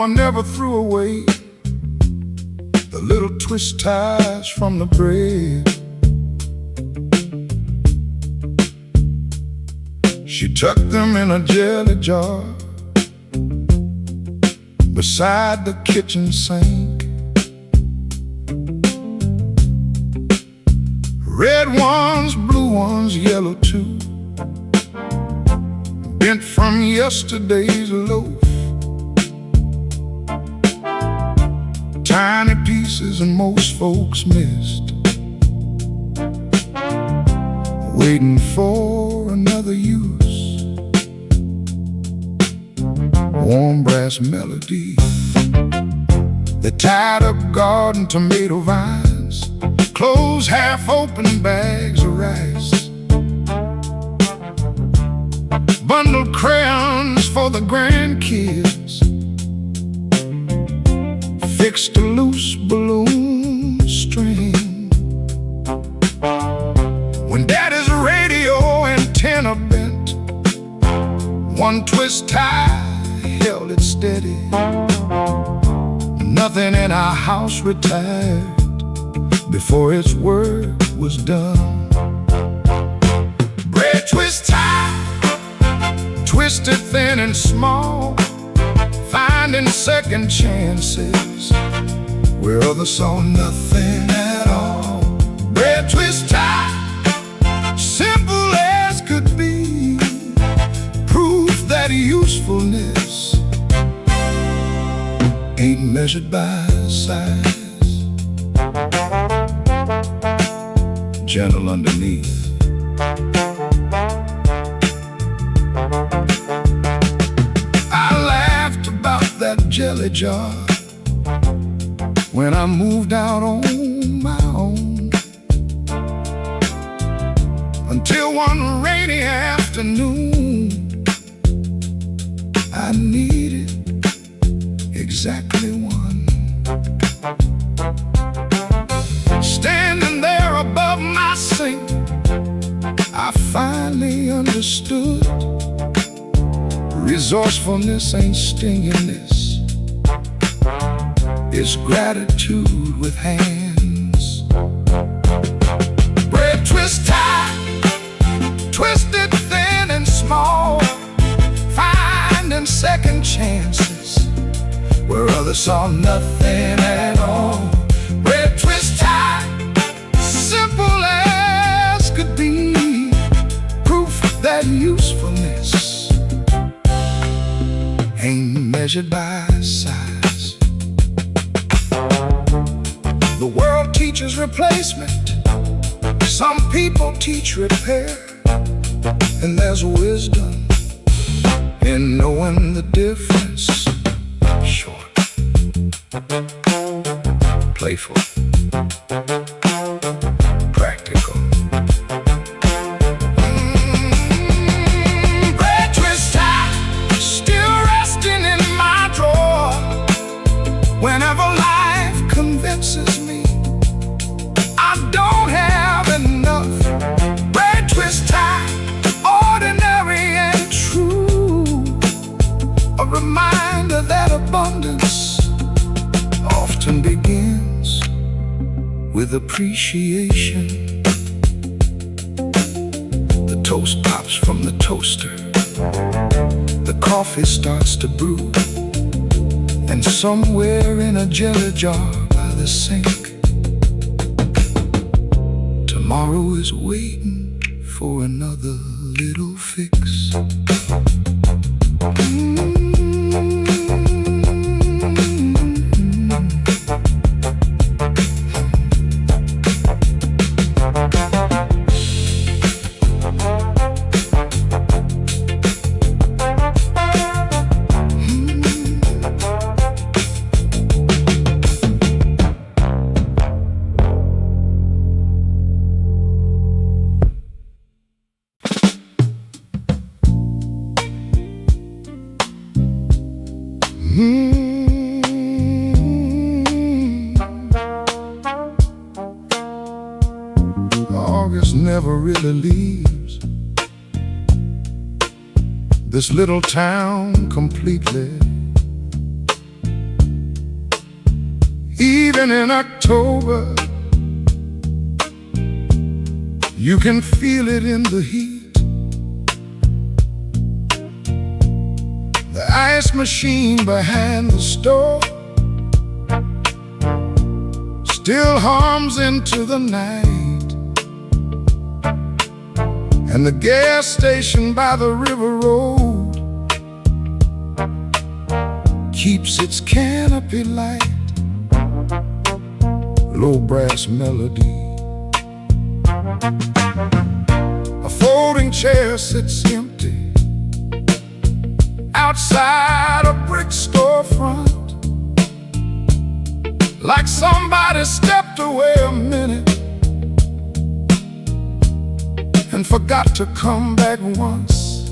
Mom never threw away the little twist ties from the bread. She tucked them in a jelly jar beside the kitchen sink. Red ones, blue ones, yellow too, bent from yesterday's loaf. Tiny pieces and most folks missed, waiting for another use. Warm brass melody that tied up garden tomato vines, closed half-open bags of rice, bundled crayons for the grandkids, fixed a loose balloon string. When Daddy's radio antenna bent, one twist tie held it steady. Nothing in our house retired before its work was done. Bread twist tie, twisted thin and small, finding second chances where others saw nothing at all. Bread twist tie, simple as could be, proof that usefulness ain't measured by size. Gentle underneath, that jelly jar when I moved out on my own, until one rainy afternoon I needed exactly one. Standing there above my sink, I finally understood resourcefulness ain't stinginess, it's gratitude with hands. Bread twist tie, twisted thin and small, finding second chances where others saw nothing at all. Bread twist tie, simple as could be, proof that usefulness ain't measured by size. The world teaches replacement, some people teach repair, and there's wisdom in knowing the difference. Short, playful, practical. Bread twist tie, still resting in my drawer whenever life convinces me I don't have enough. Bread twist tie, ordinary and true, a reminder that abundance often begins with appreciation. The toast pops from the toaster, the coffee starts to brew, and somewhere in a jelly jar by the sink, tomorrow is waiting for another little fix. August never really leaves this little town completely. Even in October, you can feel it in the heat. The ice machine behind the store still hums into the night, and the gas station by the river road keeps its canopy light. Low brass melody. A folding chair sits empty outside a brick storefront, like somebody stepped away a minute and forgot to come back once.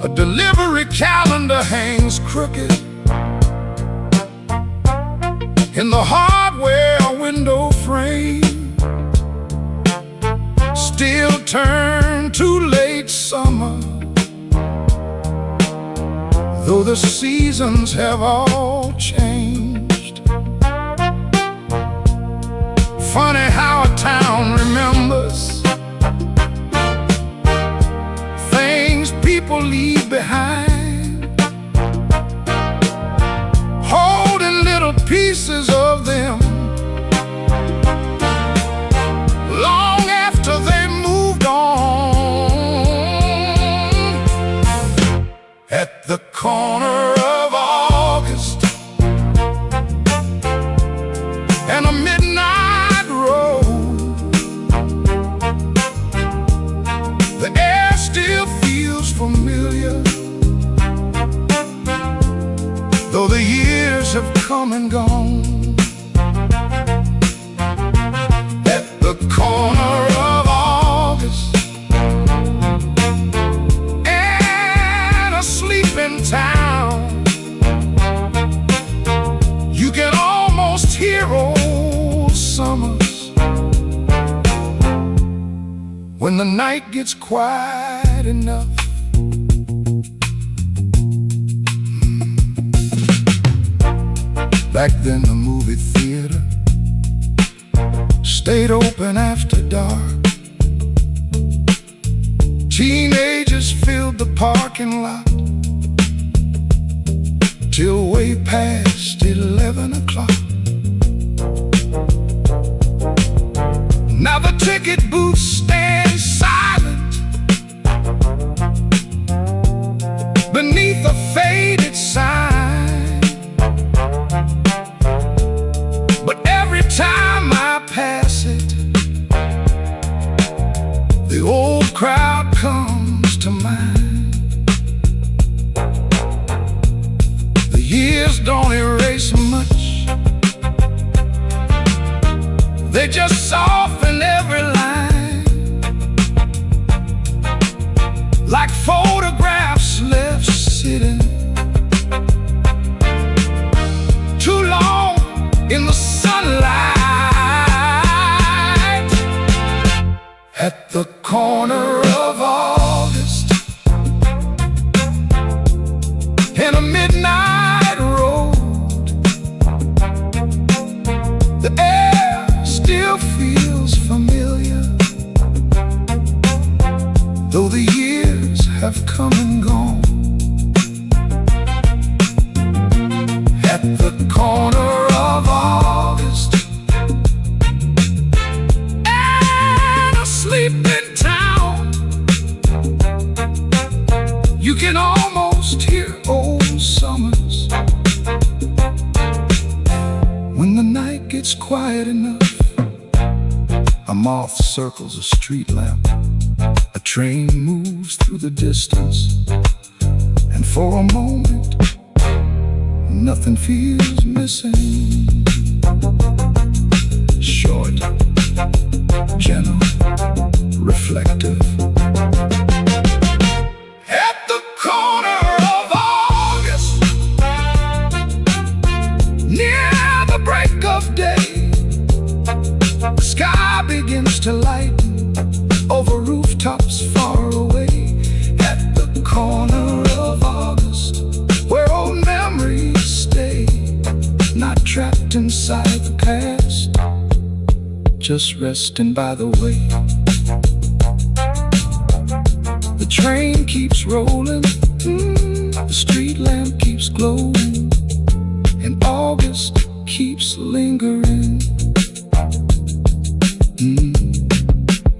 A delivery calendar hangs crooked in the hardware window frame, still turned to late summer, though the seasons have all changed. Funny how a town remembers things people leave behind, holding little pieces of them long after they moved on. At the corner of August and a midnight road, the air still feels familiar, though the years have come and gone. At the corner of August and a sleeping town, you can almost hear old summers when the night gets quiet enough. Back then the movie theater stayed open after dark. Teenagers filled the parking lot till way past 11 o'clock. Now the ticket booth stands silent beneath a faded sign, but every time I pass it, the old crowd comes to mind. The years don't erase much, they just soften every line, like photographs left sitting too long in the sunlight. At the corner of August in a midnight road, the air still feels familiar, though the years have come and gone. At the corner of August and a sleeping town, you can almost hear old summers when the night gets quiet enough. A moth circles a street lamp, a train moves through the distance, and for a moment nothing feels missing. Short, gentle, reflective. At the corner of August, near the break of day, the sky begins to lighten over rooftops far away. At the corner of August, where old memories stay, trapped inside the past, just resting by the way. The train keeps rolling, the street lamp keeps glowing, and August keeps lingering.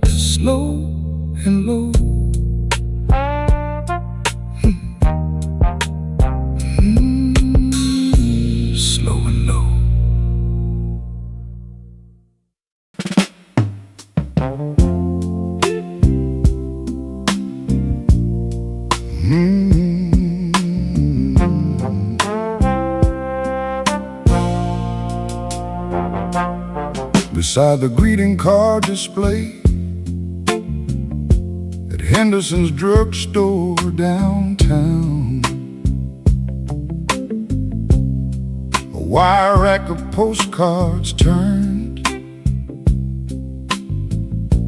Slow and low. Slow and low. Beside the greeting card display at Henderson's drugstore downtown, a wire rack of postcards turned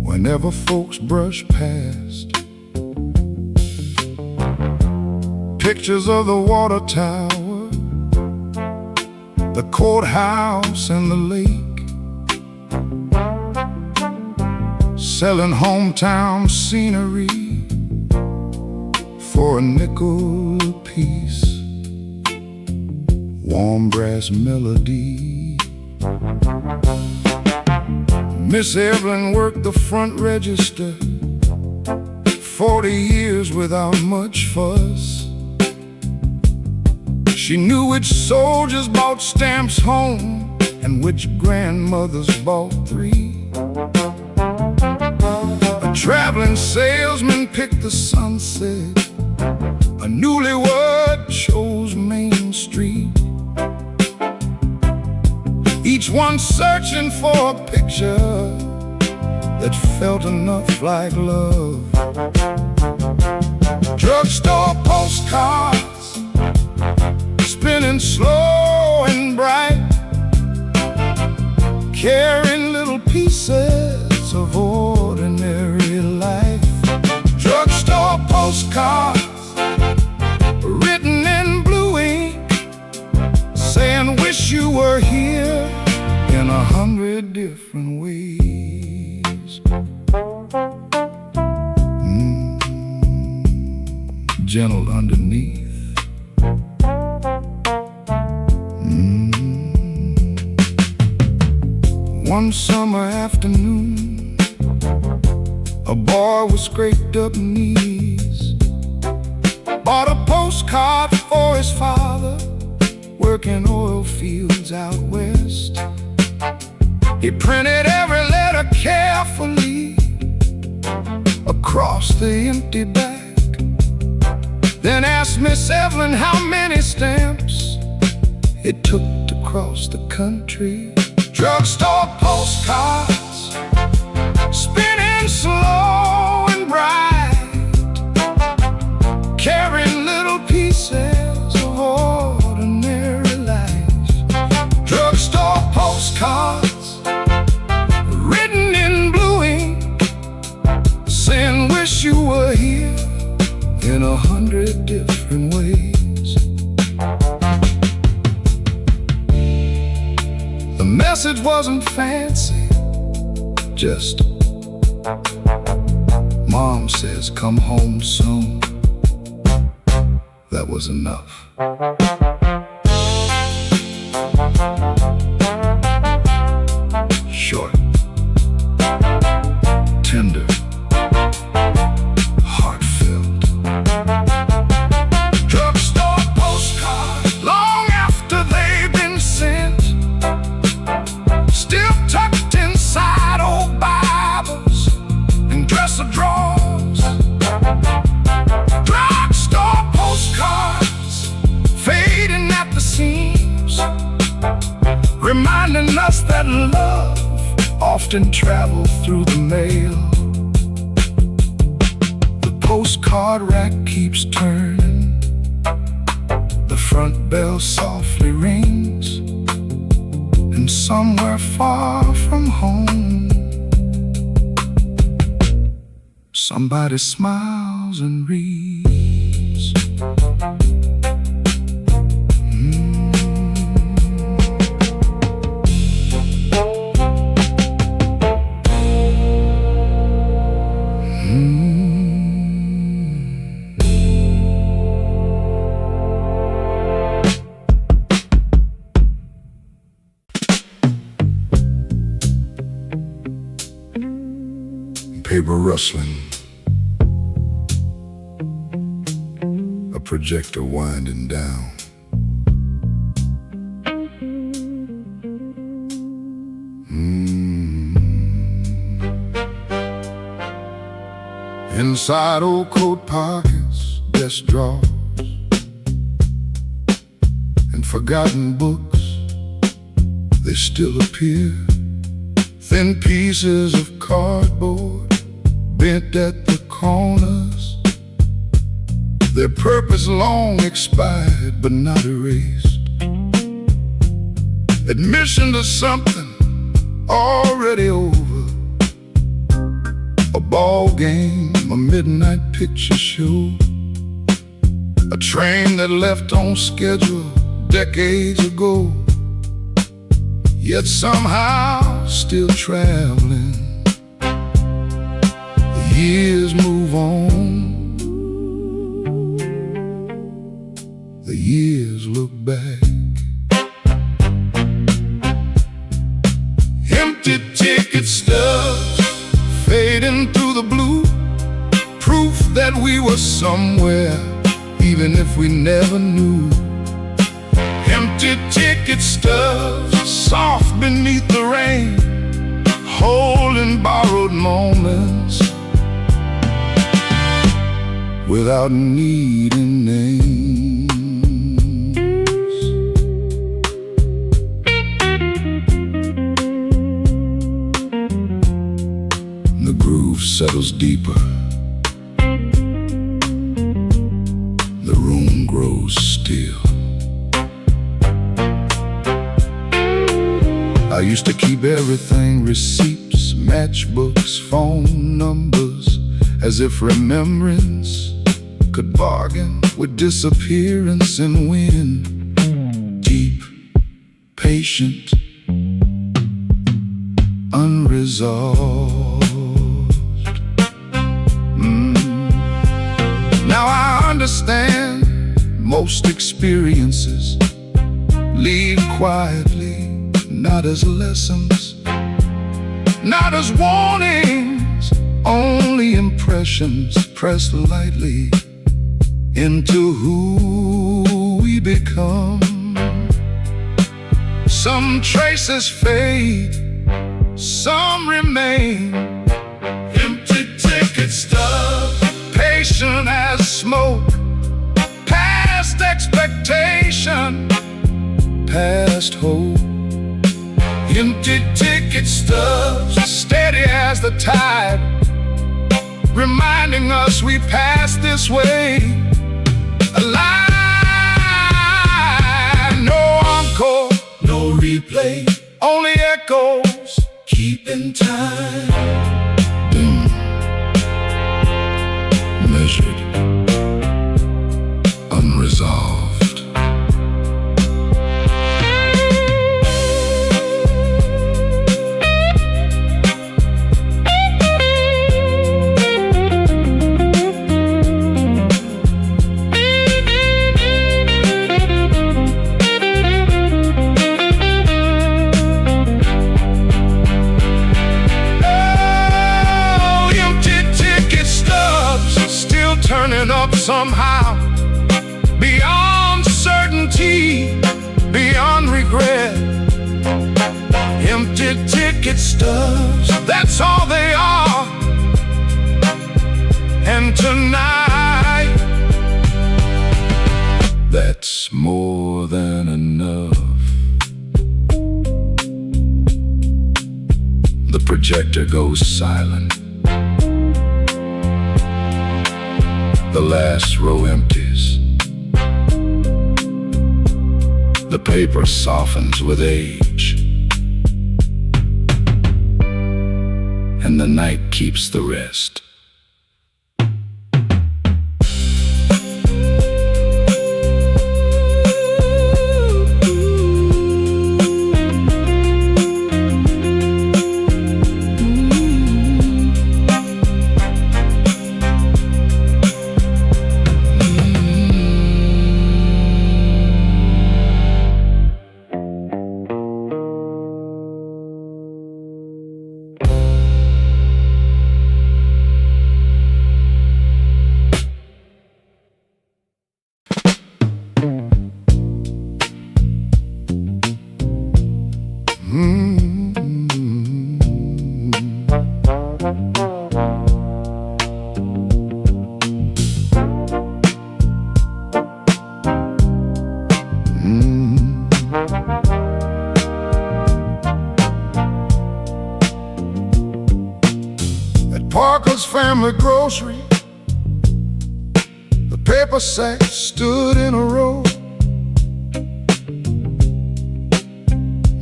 whenever folks brush past. Pictures of the water tower, the courthouse and the lake, selling hometown scenery for a nickel apiece. Warm brass melody. Miss Evelyn worked the front register 40 years without much fuss. She knew which soldiers bought stamps home and which grandmothers bought 3. A traveling salesman picked the sunset, a newlywed chose Main Street. Each one searching for a picture that felt enough like love. Drugstore postcards spinning slow and bright, carrying little pieces of ordinary life. Drugstore postcards written in blue ink, saying wish you were here in 100 different ways. Gentle underneath. One summer afternoon, a boy with scraped up knees bought a postcard for his father, working oil fields out west. He printed every letter carefully across the empty back, then asked Miss Evelyn how many stamps it took to cross the country. Drugstore postcards spinning slow and bright, carrying little pieces of ordinary life. Drugstore postcards written in blue ink, saying wish you were here in 100 different ways. The message wasn't fancy, just Mom says come home soon. That was enough. Short, tender, heartfelt. Drugstore postcards, long after they've been sent, still tucked inside old Bibles and dresser drawers. Drugstore postcards fading at the seams, reminding us that love often travels through the mail. The postcard rack keeps turning, the front bell softly rings, and somewhere far from home, somebody smiles and reads. paper rustling, a projector winding down. Inside old coat pockets, desk drawers, and forgotten books, they still appear. Thin pieces of cardboard bent at the corners, their purpose long expired but not erased. Admission to something already over, a ball game, a midnight picture show, a train that left on schedule decades ago, yet somehow still traveling. The years move on, the years look back. Empty ticket stubs fading through the blue, proof that we were somewhere, even if we never knew. Empty ticket stubs, soft beneath the rain, holding borrowed moments without needing names. The groove settles deeper, the room grows still. I used to keep everything, receipts, matchbooks, phone numbers, as if remembrance could bargain with disappearance and win. Deep, patient, unresolved. Now I understand most experiences leave quietly, not as lessons, not as warnings, only impressions pressed lightly into who we become. Some traces fade, some remain. Empty ticket stubs, patient as smoke, past expectation, past hope. Empty ticket stubs, steady as the tide, reminding us we passed this way alive. No encore, no replay, only echoes keeping time. Measured, unresolved. Turning up somehow, beyond certainty, beyond regret. Empty ticket stubs, that's all they are. And tonight, that's more than enough. The projector goes silent. The last row empties. The paper softens with age, and the night keeps the rest. At Parker's Family Grocery, the paper sacks stood in a row.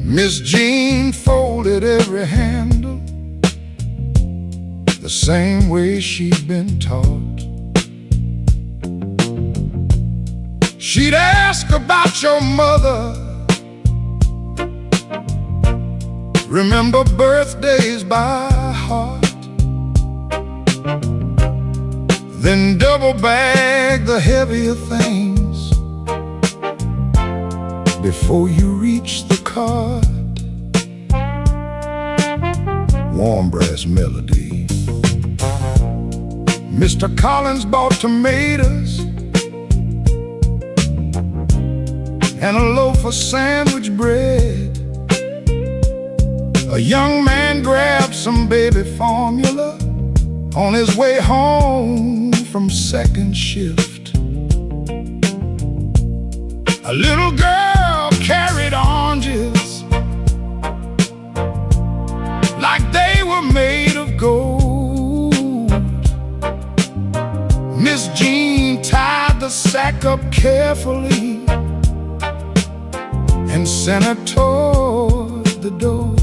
Miss Jean folded every handle the same way she'd been taught. She'd ask about your mother, remember birthdays by heart, then double bag the heavier things before you reach the card. Warm brass melody. Mr. Collins bought tomatoes and a loaf of sandwich bread. A young man grabbed some baby formula on his way home from second shift. A little girl carried oranges like they were made of gold. Miss Jean tied the sack up carefully and sent her toward the door.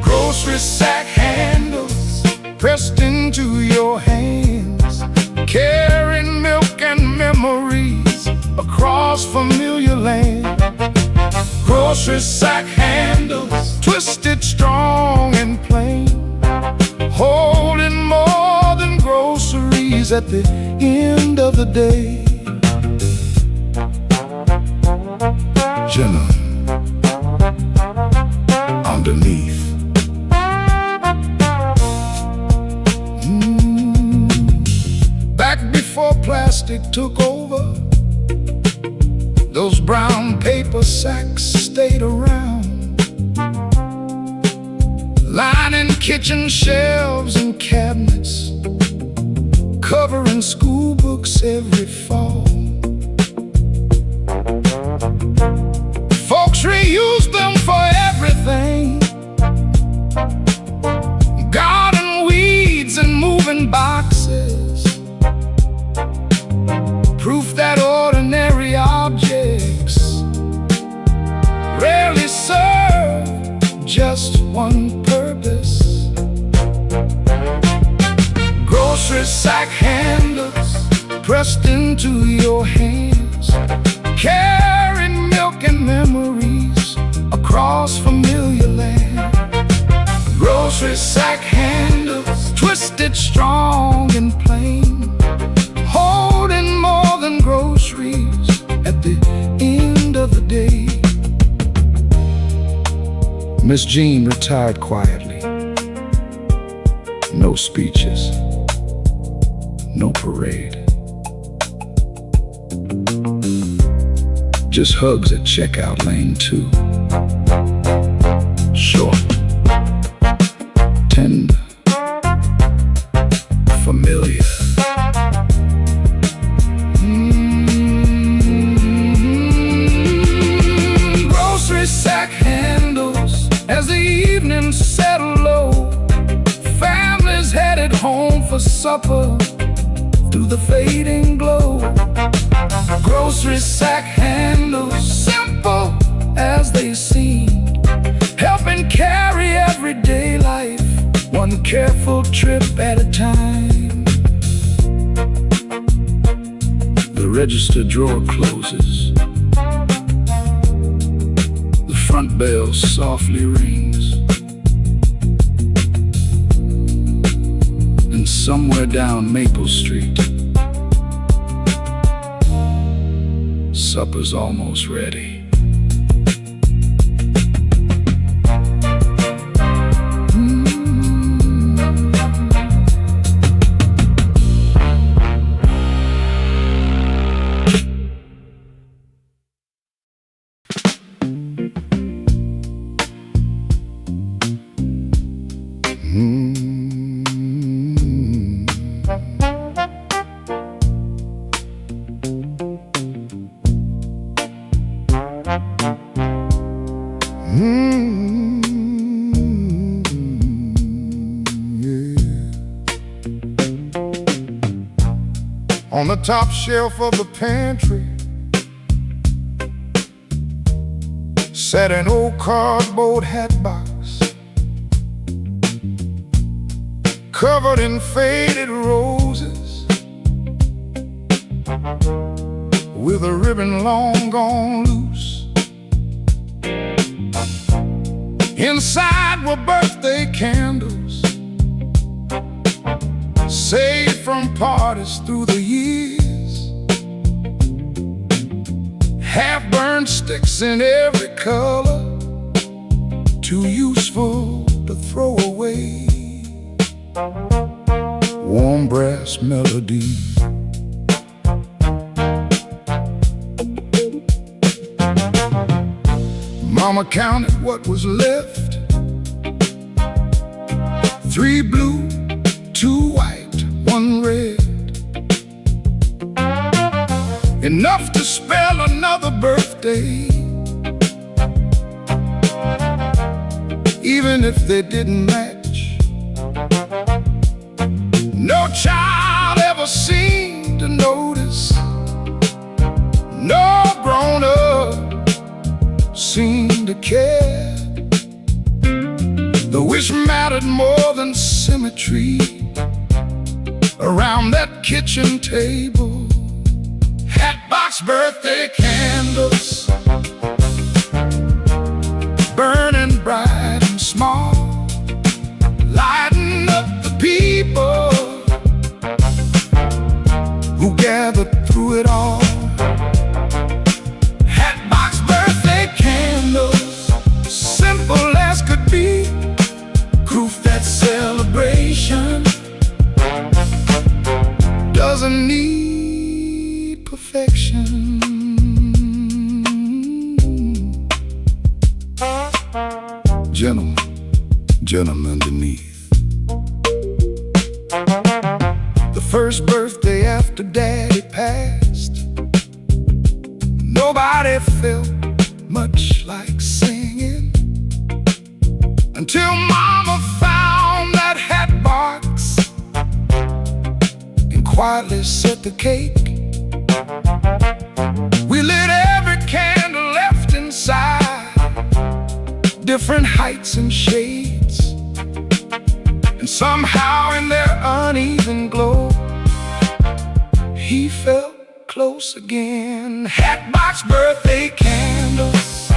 Grocery sack handles pressed into your hands, carrying milk and memories across familiar land. Grocery sack handles, twisted, strong and plain, holding more than groceries at the end of the day. Jenna underneath. Back before plastic took over, those brown paper sacks stayed around, lining kitchen shelves and cabinets, covering school books every fall. Folks reused them for everything: garden weeds and moving boxes, proof that ordinary objects rarely serve just one purpose. Grocery sack handles pressed into your hands, carrying milk and memories across familiar land. Grocery sack handles, twisted, strong and plain, holding more than groceries at the end of the day. Miss Jean retired quietly. No speeches, no parade, just hugs at checkout lane 2. Short, tender, familiar. Grocery sack handles as the evening settled low, families headed home for supper through the fading glow. Grocery sack handles, simple as they seem, helping carry everyday life one careful trip at a time. The register drawer closes, the front bell softly rings, and somewhere down Maple Street, supper's almost ready. On the top shelf of the pantry sat an old cardboard hat box covered in faded roses, with a ribbon long gone loose. Inside were birthday candles, saved from parties through the years, half-burned sticks in every color, too useful to throw away. Warm brass melody, Mama counted what was left: 3 blue, 2 white, 1 red. Enough to spell another birthday, even if they didn't match. No child ever seemed to notice, no grown-up seemed to care. The wish mattered more than symmetry around that kitchen table. Hatbox birthday candles, burning bright and small, lighting up the people who gathered through it all. Hatbox birthday candles, simple as could be, proof that celebration doesn't need perfection. Gentlemen underneath. The first birthday after Daddy passed, nobody felt much like singing, until Mama found that hat box and quietly set the cake. We lit every candle left inside, different heights and shades, and somehow in their uneven glow, he felt close again. Hatbox birthday candles,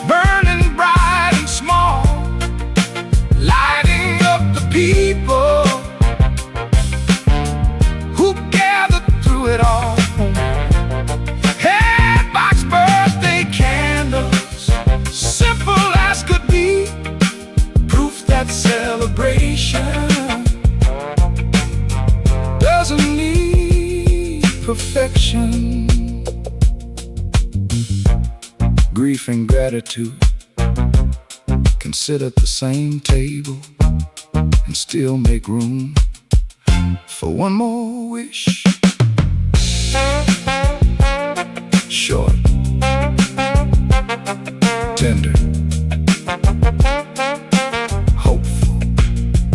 burning bright and small, lighting up the people who gathered through it all. Hatbox birthday candles, simple as could be, proof that celebration doesn't need perfection. Grief and gratitude can sit at the same table and still make room for one more wish. Short, tender, hopeful.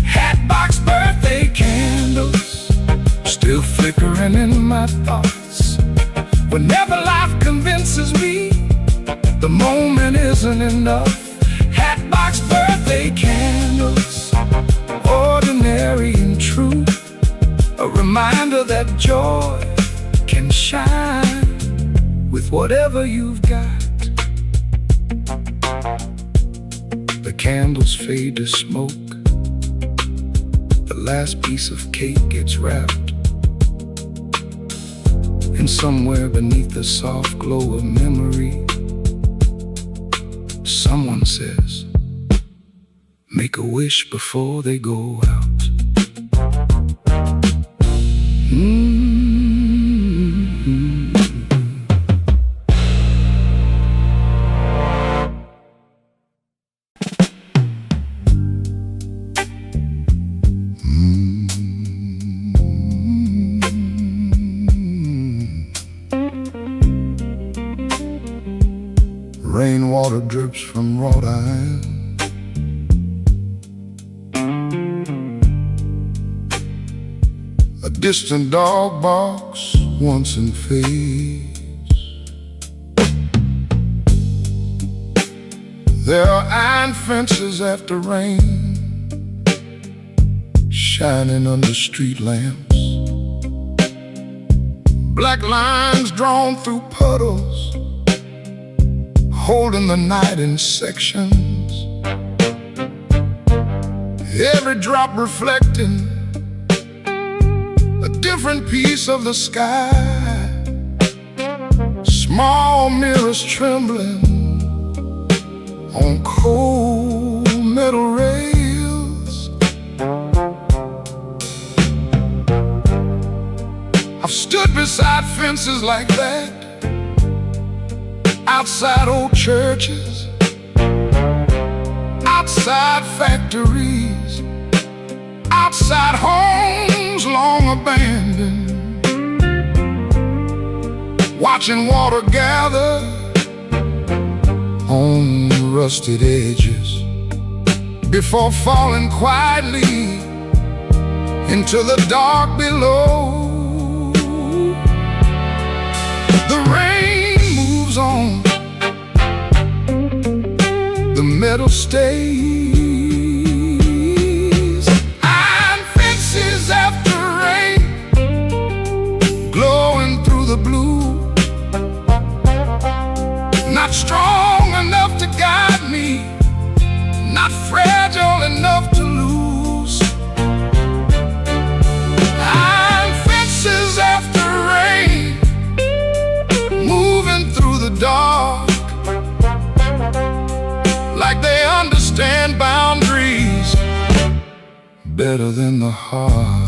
Hatbox birthday candles, still flickering in my thoughts. Whenever life convinces me the moment isn't enough, Hatbox birthday candles, ordinary and true, a reminder that joy can shine with whatever you've got. The candles fade to smoke, the last piece of cake gets wrapped, and somewhere beneath the soft glow of memory, someone says, make a wish before they go out. Rainwater drips from wrought iron, a distant dog barks once and fades. There are iron fences after rain, shining under street lamps. Black lines drawn through puddles, holding the night in sections. Every drop reflecting a different piece of the sky. Small mirrors trembling on cold metal rails. I've stood beside fences like that, outside old churches, outside factories, outside homes long abandoned, watching water gather on rusted edges before falling quietly into the dark below. The rain moves on, the metal stays. Iron fences after rain, glowing through the blue. Not strong enough to guide me, not fragile enough to lose. Iron fences after rain, moving through the dark, like they understand boundaries better than the heart.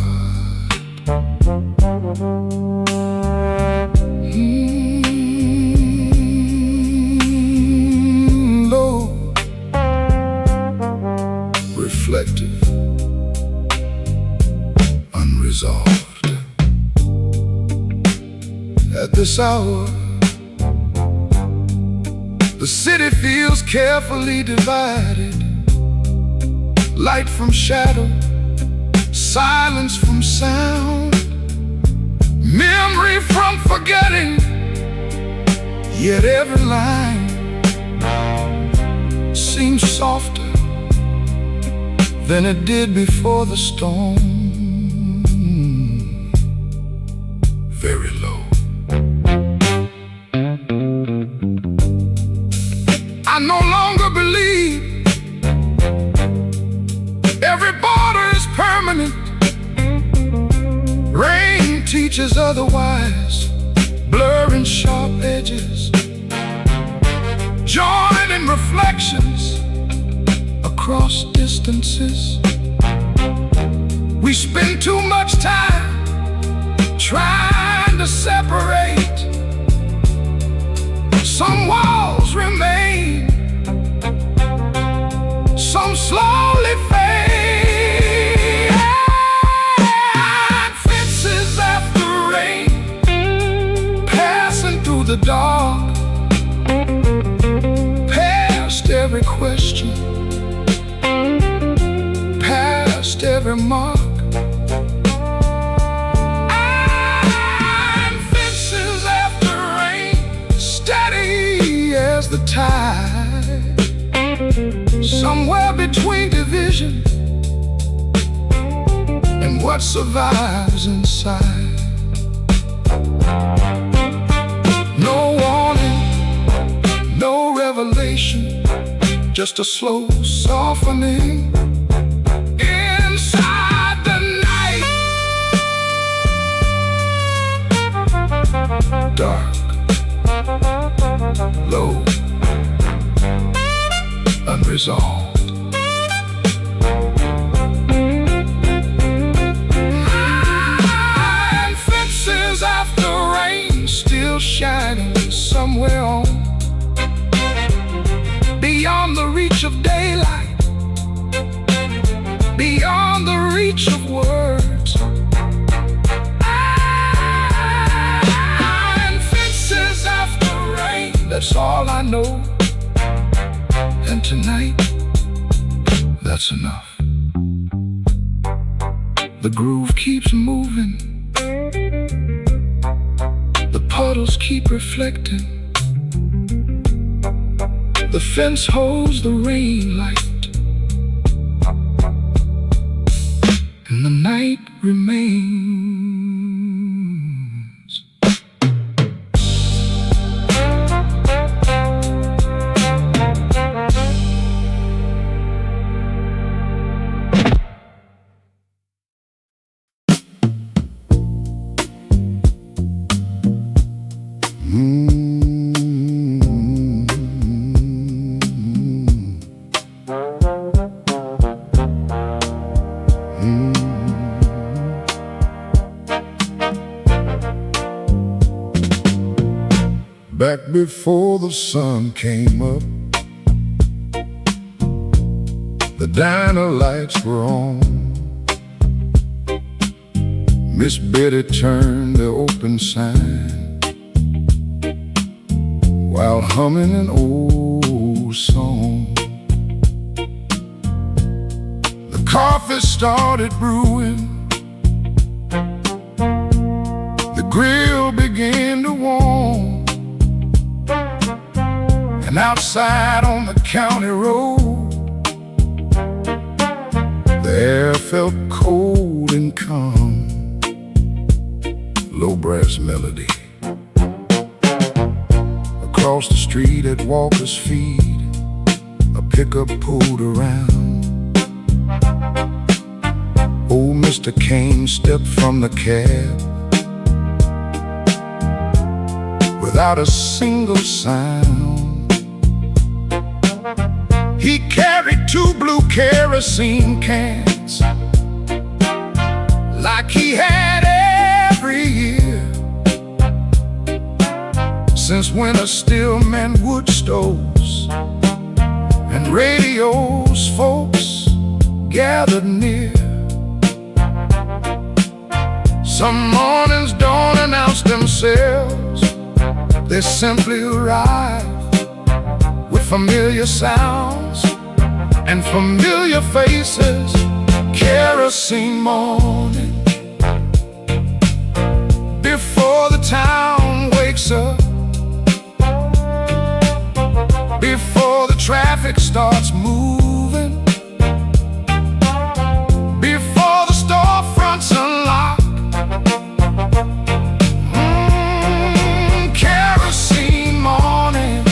Low, reflective, unresolved. At this hour, the city feels carefully divided. Light from shadow, silence from sound, memory from forgetting. Yet every line seems softer than it did before the storm. Very low. I no longer believe every border is permanent. Rain teaches otherwise, blurring sharp edges, joining reflections across distances. We spend too much time trying to separate. Some walls remain, some slowly fade. Fences after rain, passing through the dark, past every question, past every mark. Fences after rain, steady as the tide, somewhere between division and what survives inside. No warning, no revelation, just a slow softening inside the night. Dark, low, unresolved. Iron fences after rain, still shining somewhere on, beyond the reach of daylight, beyond the reach of words. Iron fences after rain, that's all I know. And tonight, that's enough. The groove keeps moving, puddles keep reflecting. The fence holds the rain light, and the night remains. Back before the sun came up, the diner lights were on. Miss Betty turned the open sign while humming an old song. The coffee started brewing, the grill began to warm, and outside on the county road, the air felt cold and calm. Low brass melody across the street at Walker's Feed, a pickup pulled around. Old Mr. Kane stepped from the cab without a single sound. He carried 2 blue kerosene cans like he had every year, since winter still meant wood stoves and radios folks gathered near. Some mornings don't announce themselves, they simply arrive with familiar sounds and familiar faces. Kerosene morning, before the town wakes up, before the traffic starts moving, before the storefronts unlock. Kerosene morning,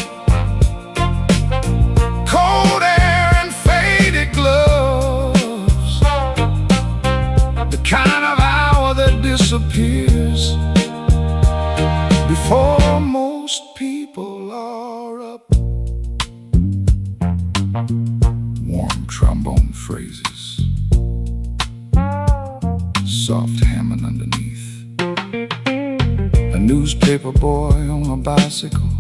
cold air and faded gloves, the kind of hour that disappears before most people are up. Warm trombone phrases, soft hammering underneath. A newspaper boy on a bicycle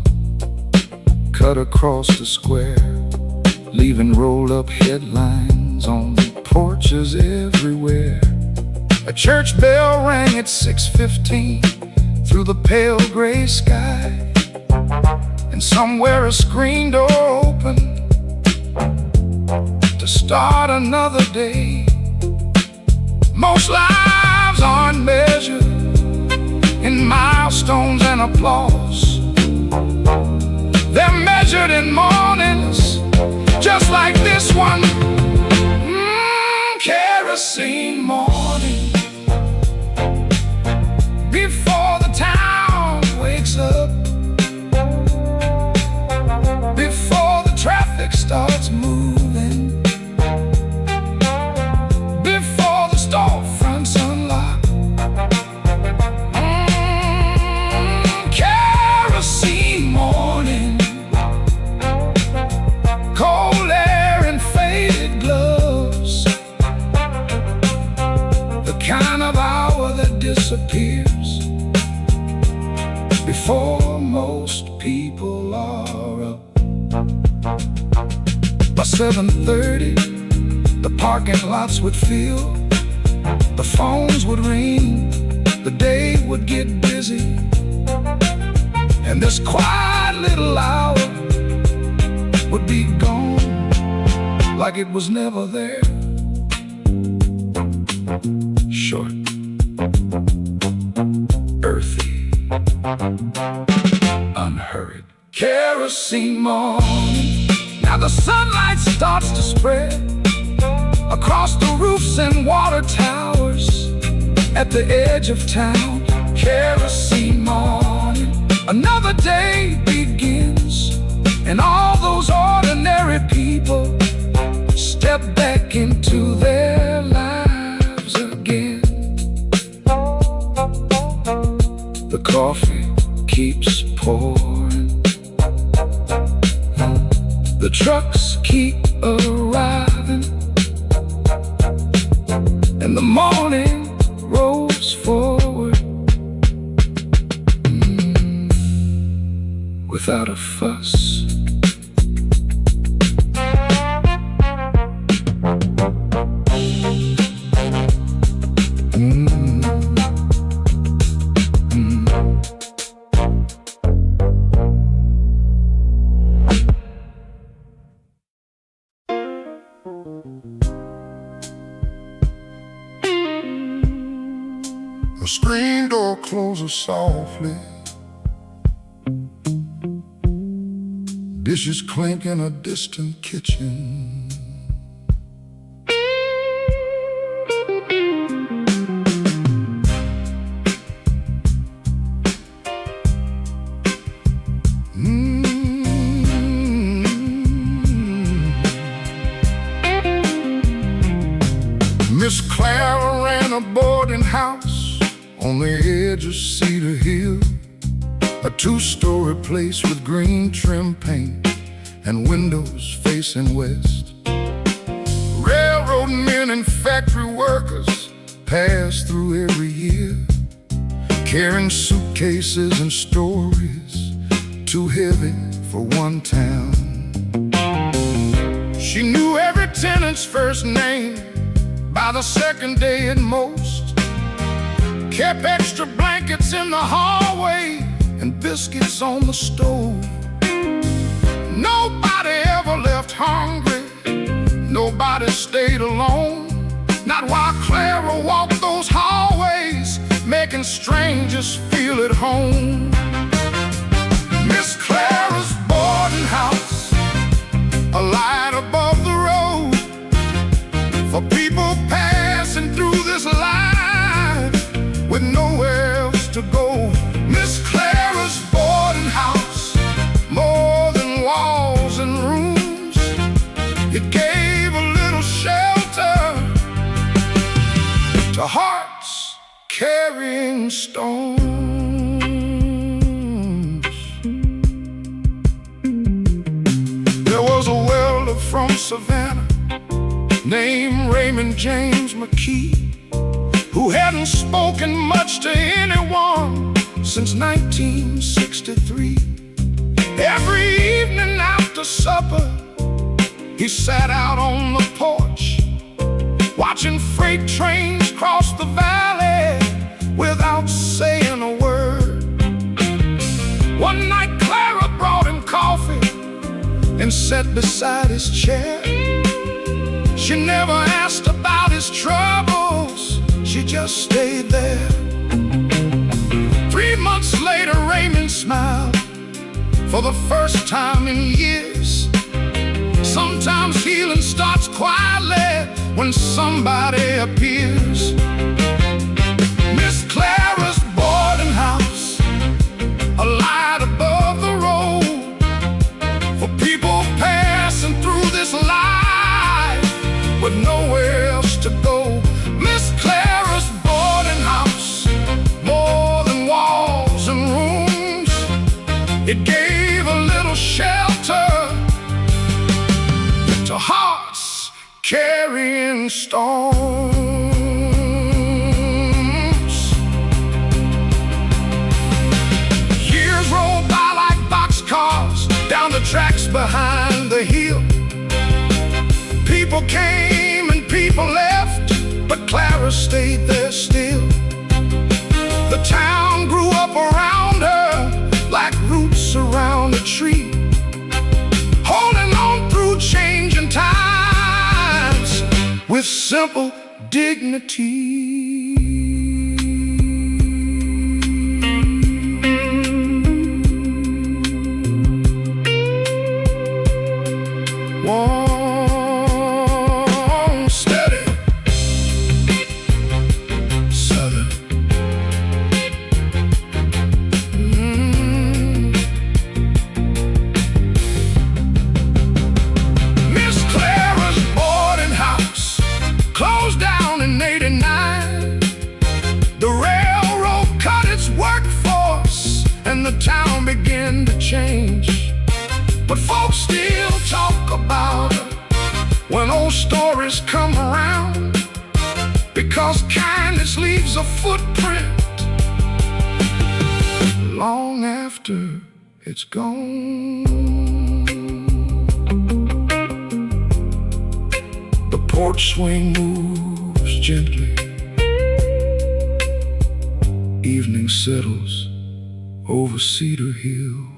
cut across the square, leaving rolled-up headlines on porches everywhere. A church bell rang at 6:15 through the pale gray sky, and somewhere a screen door opened to start another day. Most lives aren't measured in milestones and applause, they're measured in mornings just like this one. Kerosene morning, before the town wakes up, before the traffic starts moving, before the storefronts unlock. Kerosene morning, cold air and faded gloves, the kind of hour that disappears before most people are up. By 7:30, the parking lots would fill, the phones would ring, the day would get busy, and this quiet little hour would be gone like it was never there. Short, earthy, kerosene morning. Now the sunlight starts to spread across the roofs and water towers at the edge of town. Kerosene morning, another day begins, and all those ordinary people step back into their lives again. The coffee keeps pouring, the trucks keep arriving, and the morning rolls forward without a fuss. The screen door closes softly, dishes clink in a distant kitchen. Miss Clara ran a boarding house on the edge of Cedar Hill, a two-story place with green trim paint and windows facing west. Railroad men and factory workers pass through every year, carrying suitcases and stories too heavy for one town. She knew every tenant's first name by the second day at most, kept extra blankets in the hallway and biscuits on the stove. Nobody ever left hungry, nobody stayed alone, not while Clara walked those hallways, making strangers feel at home. Miss Clara's boarding house, a light above the road for people passing through this life with nowhere else to go. Miss Clara's boarding house, more than walls and rooms, it gave a little shelter to hearts carrying stones. There was a welder from Savannah named Raymond James McKee, who hadn't spoken much to anyone since 1963. Every evening after supper, he sat out on the porch, watching freight trains cross the valley without saying a word. One night Clara brought him coffee and sat beside his chair. She never asked about his troubles, she just stayed there. 3 months later, Raymond smiled for the first time in years. Sometimes healing starts quietly when somebody appears. Miss Clara's boarding house, a light above the road for people passing through this life with nowhere else to go. Miss Clara's boarding house, more than walls and rooms, it gave a little shelter to hearts carrying stones. Years rolled by like boxcars down the tracks behind the hill. People came and people left, but Clara stayed there still. The town grew up around her like roots around a tree, holding on through changing times with simple dignity. still talk about her when old stories come around, because kindness leaves a footprint long after it's gone. The porch swing moves gently, evening settles over Cedar Hill.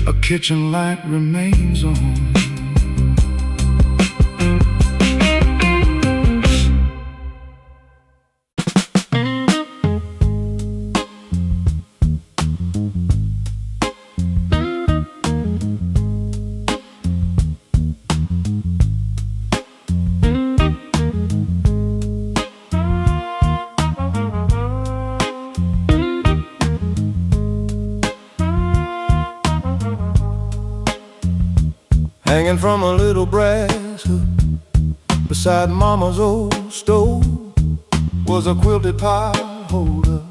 A kitchen light remains on. Hanging from a little brass hook beside Mama's old stove was a quilted pot holder,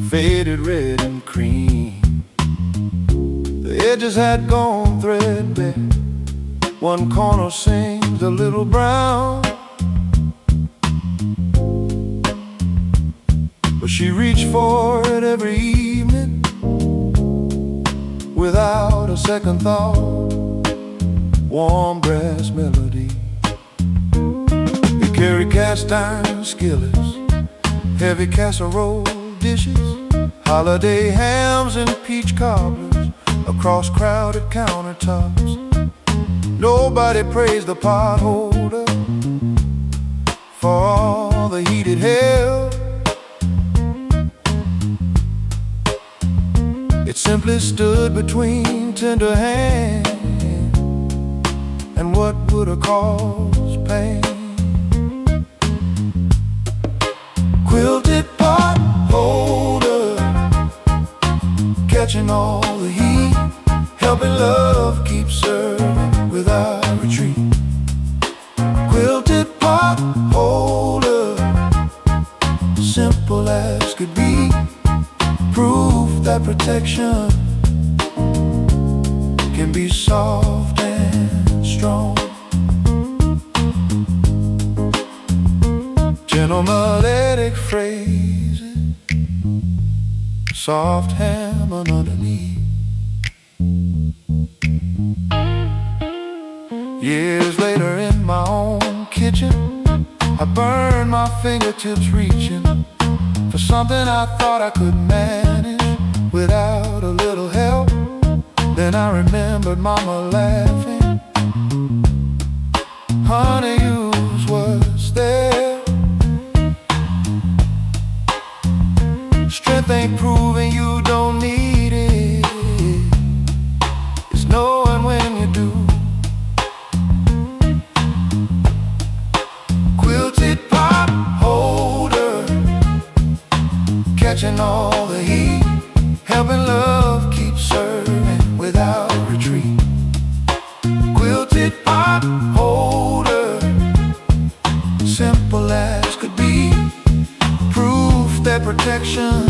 faded red and cream. The edges had gone threadbare, one corner sings a little brown. But she reached for it every evening without a second thought. Warm brass melody. They carry cast iron skillets, heavy casserole dishes, holiday hams and peach cobblers across crowded countertops. Nobody praised the pot holder for all the heat it held. It simply stood between tender hands and what would have caused pain. Quilted pot holder, catching all the heat, helping love keep serving without retreat. Quilted pot holder, simple as could be, proof that protection can be soft and strong. Gentle melodic phrases, soft hammering underneath. Years later in my own kitchen, I burned my fingertips reaching for something I thought I could manage without a little help. Then I remembered Mama laughing, honey, use what's there. Strength ain't proving you don't need it, it's knowing when you do. Quilted pot holder, catching all the heat, helping love keep serving without retreat. Quilted pot holder, simple as could be, proof that protection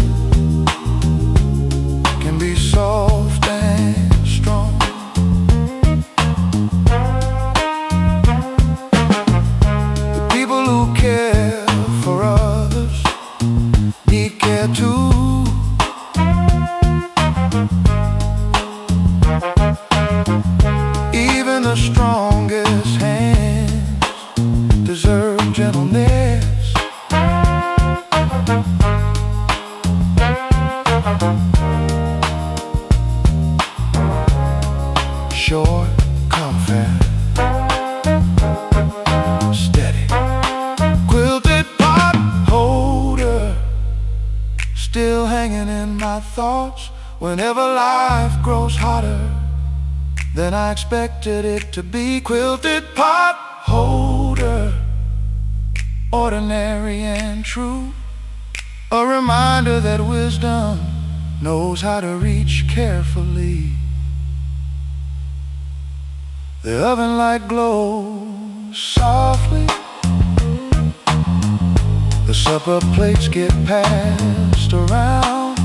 can be soft and strong. The people who care for others need care too. Even the strongest hands deserve gentleness. Short, confident, steady. Quilted pot holder, still hanging in my thoughts whenever life grows hotter than I expected it to be. Quilted pot holder, ordinary and true, a reminder that wisdom knows how to reach carefully. The oven light glows softly, the supper plates get passed around,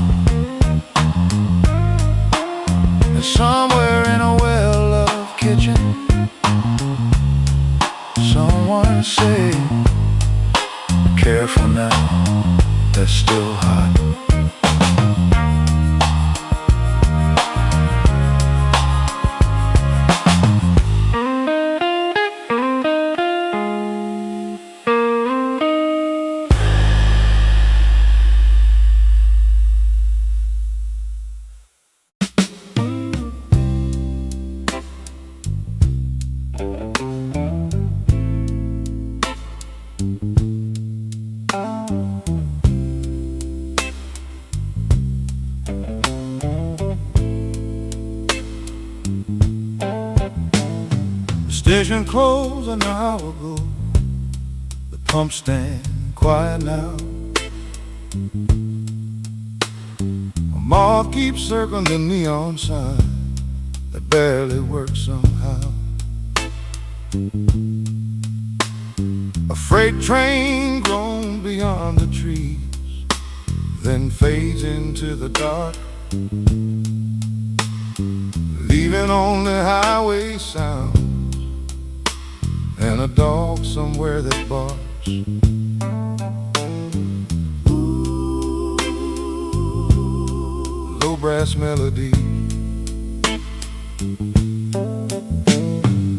somewhere in a well-loved kitchen, someone say, careful now, they're still hot. Station closed an hour ago. The pump stand quiet now. A moth keeps circling the neon sign that barely works somehow. A freight train grown beyond the trees, then fades into the dark, leaving only highway sound and a dog somewhere that barks. Low brass melody.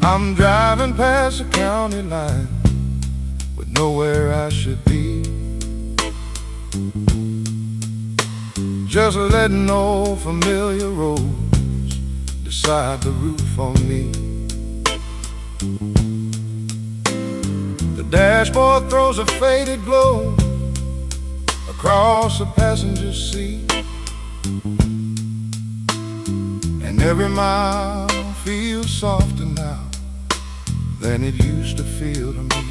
I'm driving past the county line with nowhere I should be, just letting old familiar roads decide the route for me. The dashboard throws a faded glow across the passenger seat, and every mile feels softer now than it used to feel to me.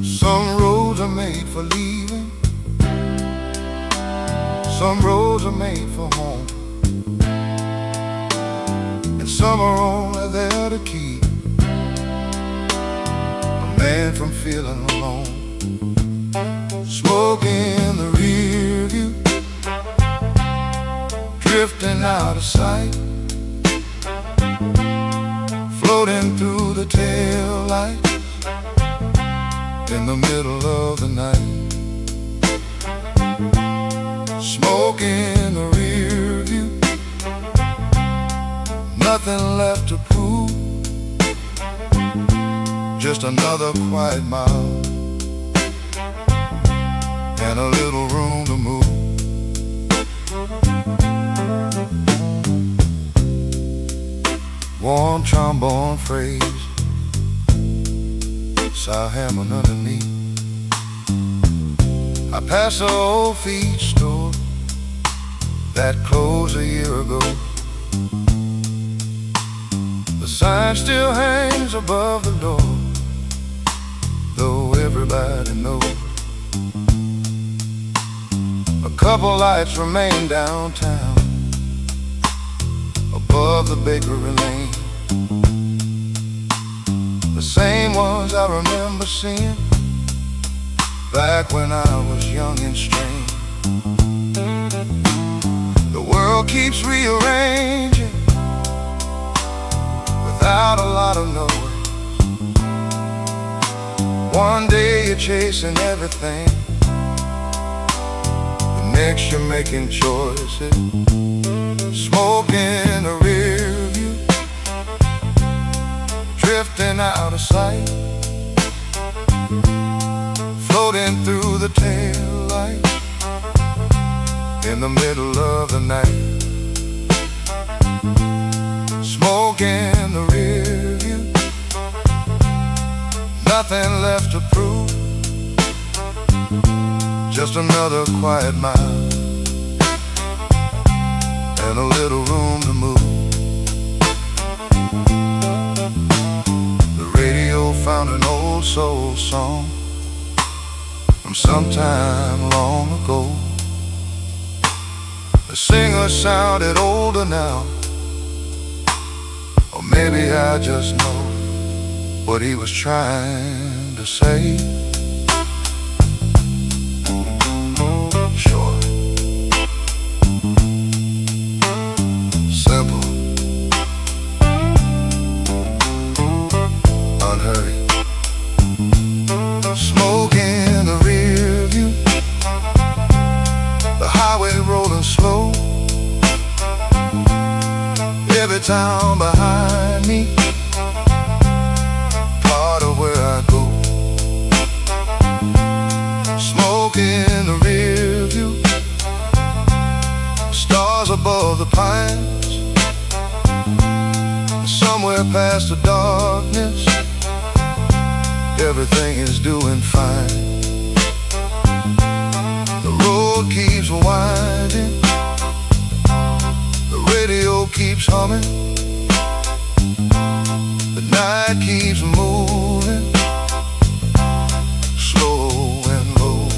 Some roads are made for leaving, some roads are made for home, and some are only there to keep a man from feeling alone. Smoke in the rear view, drifting out of sight, floating through the tail lights in the middle of the night. Smoke in the rear view, nothing left to prove, just another quiet mile and a little room to move. Warm trombone phrase, sow hammering underneath. I pass the old feed store that closed a year ago. The sign still hangs above the door, though everybody knows. A couple lights remain downtown, above the bakery lane, the same ones I remember seeing back when I was young and strange. The world keeps rearranging without a lot of noise. One day you're chasing everything, the next you're making choices. Smoke in the rear view, drifting out of sight, floating through the tail lights in the middle of the night. Smoke in the rear view, nothing left to prove, just another quiet mile and a little room to move. The radio found an old soul song from sometime long ago. The singer sounded older now, or maybe I just know what he was trying to say. Sure. town behind me, part of where I go. Smoke in the rear view, stars above the pines. Somewhere past the darkness, everything is doing fine. The road keeps winding, the radio keeps humming, the night keeps moving, slow and low.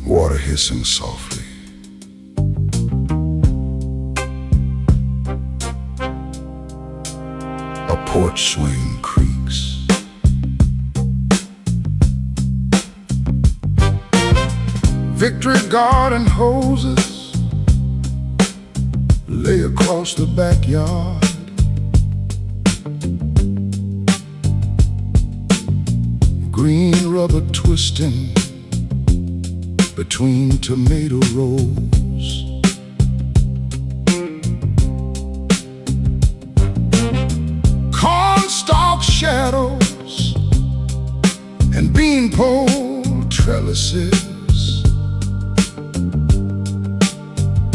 Water hissing softly. A porch swing creaks. Victory garden hoses lay across the backyard. Green rubber twisting between tomato rows. Cornstalk shadows and beanpole trellises,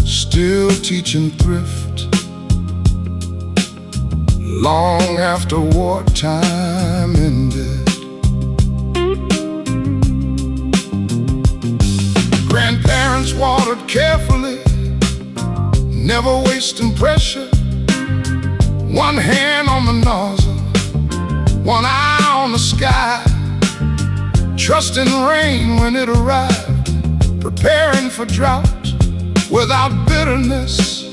still teaching thrift long after wartime ended. Grandparents watered carefully, never wasting pressure. One hand on the nozzle, one eye on the sky, trusting rain when it arrived, preparing for drought without bitterness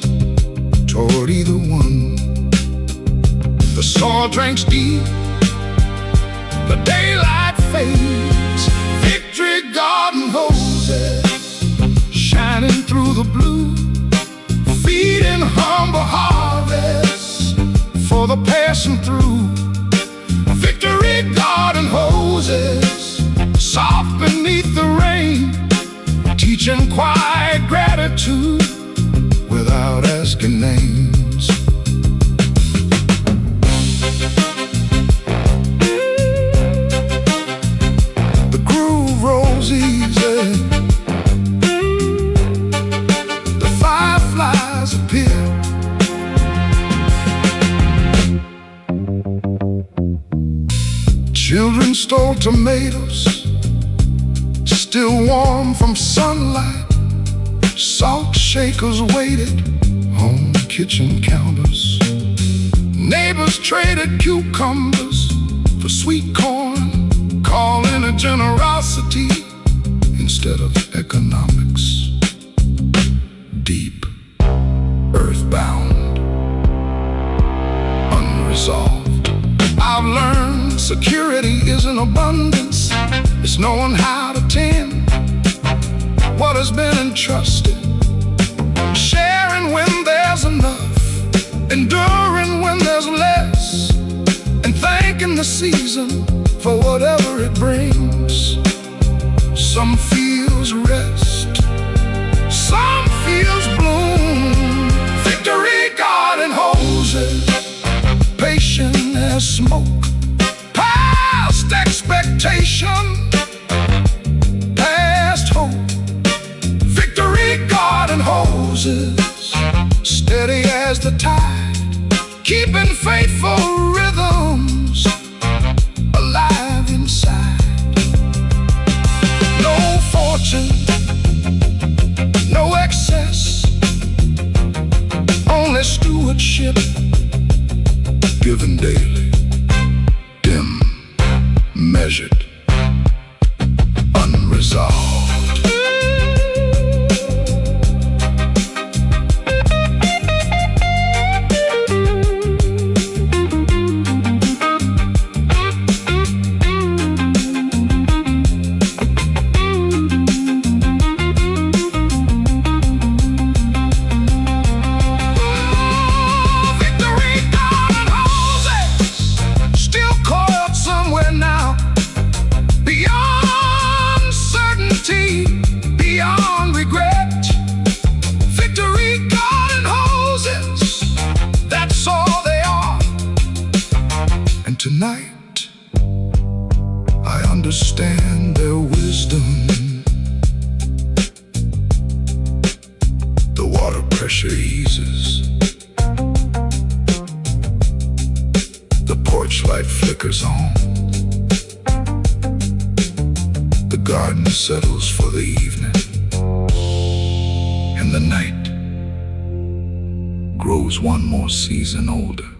toward either one. The soil drinks deep, the daylight fades. Victory garden hoses shining through the blue, feeding humble harvests for the passing through. Victory garden hoses soft beneath the rain, teaching quiet gratitude without asking names. The groove rolls easy, the fireflies appear. Children stole tomatoes, still warm from sunlight. Salt shakers waited on kitchen counters. Neighbors traded cucumbers for sweet corn, calling it generosity instead of economics. Deep, earthbound, unresolved. I've learned security isn't abundance, it's knowing how to tend what has been entrusted, sharing when there's enough, enduring when there's less, and thanking the season for whatever it brings. Some fields rest, some fields bloom. Victory garden hoses, patient as smoke, past expectation, past hope. Victory garden hoses, steady as the tide, keeping faithful rhythms alive inside. No fortune, no excess, only stewardship, given daily, dim, measured, unresolved. And tonight I understand their wisdom. The water pressure eases. The porch light flickers on. The garden settles for the evening. And the night grows one more season older.